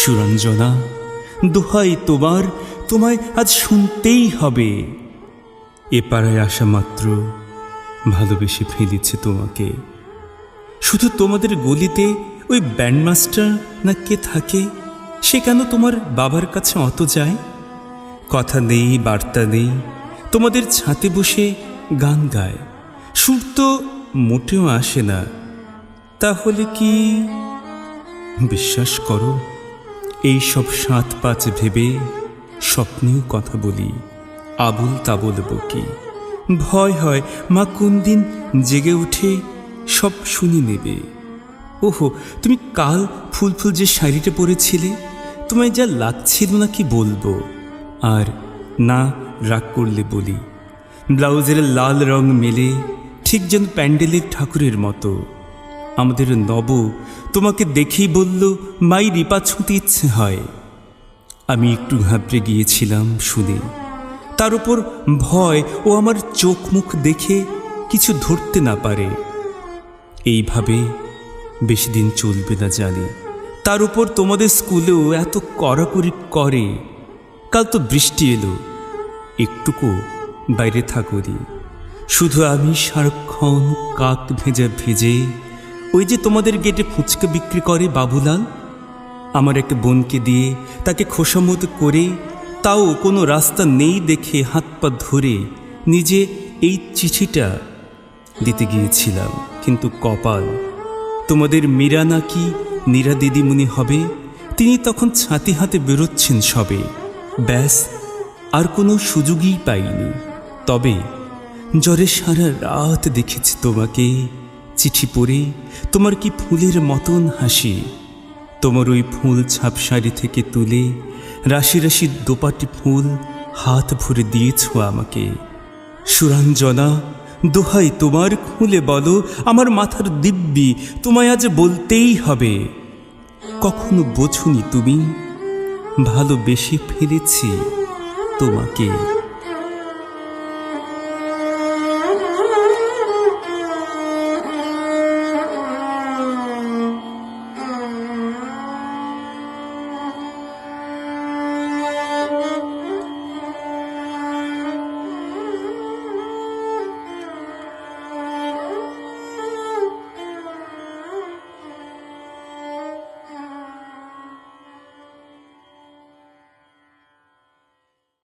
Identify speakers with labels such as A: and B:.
A: সুরঞ্জনা, দোহাই তোমার, তোমায় আজ শুনতেই হবে। এ পাড়ায় আসা মাত্র ভালোবেসে ফেলেছে তোমাকে। শুধু তোমাদের গলিতে ওই ব্যান্ডমাস্টার না কে থাকে, সে কেন তোমার বাবার কাছে অত যায়? কথা নেই, বার্তা নেই, তোমাদের ছাতে বসে গান গায়, সুর তো মোটেও আসে না। তাহলে কি বিশ্বাস করো, এই সব ৭-৫ ভেবে স্বপ্নেও কথা বলি, আবুল তাবুল বকি। ভয় হয় মা কোন দিন জেগে উঠে সব শুনে নেবে। ওহো, তুমি কাল ফুল ফুল যে শাড়িটা পরেছিলে, তোমায় যা লাগছিল না কি বলবো। আর না রাগ করলে বলি, ব্লাউজের লাল রং মেলে ঠিক যেন প্যান্ডেলের ঠাকুরের মতো। আমাদের নব তোমাকে দেখেই বলল, মাই রিপা ছুঁতে ইচ্ছে হয়। আমি একটু ঘাবড়ে গিয়েছিলাম শুনে। তার উপর ভয় ও আমার চোখ মুখ দেখে কিছু ধরতে না পারে। এইভাবে বেশি দিন চলবে না জানি। তার উপর তোমাদের স্কুলেও এত কড়াকড়ি করে। কাল তো বৃষ্টি এলো, একটুকু বাইরে থাকোনি। শুধু আমি সারাক্ষণ কাক ভেজা ভেজে, ওই যে তোমাদের গেটে ফুচকা বিক্রি করে বাবুলাল, আমার এক বোনকে দিয়ে তাকে খোসামত করে, তাও কোনো রাস্তা নেই দেখে হাত পা ধরে নিজে এই চিঠিটা দিতে গিয়েছিলাম। কিন্তু কপাল, তোমাদের মীরা নাকি নীরা দিদিমণি হবে, তিনি তখন ছাতি হাতে বেরোচ্ছেন সবে। ব্যাস, আর কোনো সুযোগই পাইনি। তবে জ্বরে সারা রাত দেখেছি তোমাকে, চিঠি পড়ে তোমার কি ফুলের মতন হাসি। তোমার ওই ফুল ছাপ শাড়ি থেকে তুলে রাশি রাশি দোপাটি ফুল হাত ভরে দিয়েছ আমাকে। সুরঞ্জনা, দোহাই তোমার, খুলে বলো আমার মাথার দিব্যি, তোমায় আজ বলতেই হবে। কখনো বোঝনি তুমি, ভালোবেসে ফেলেছি তোমাকে।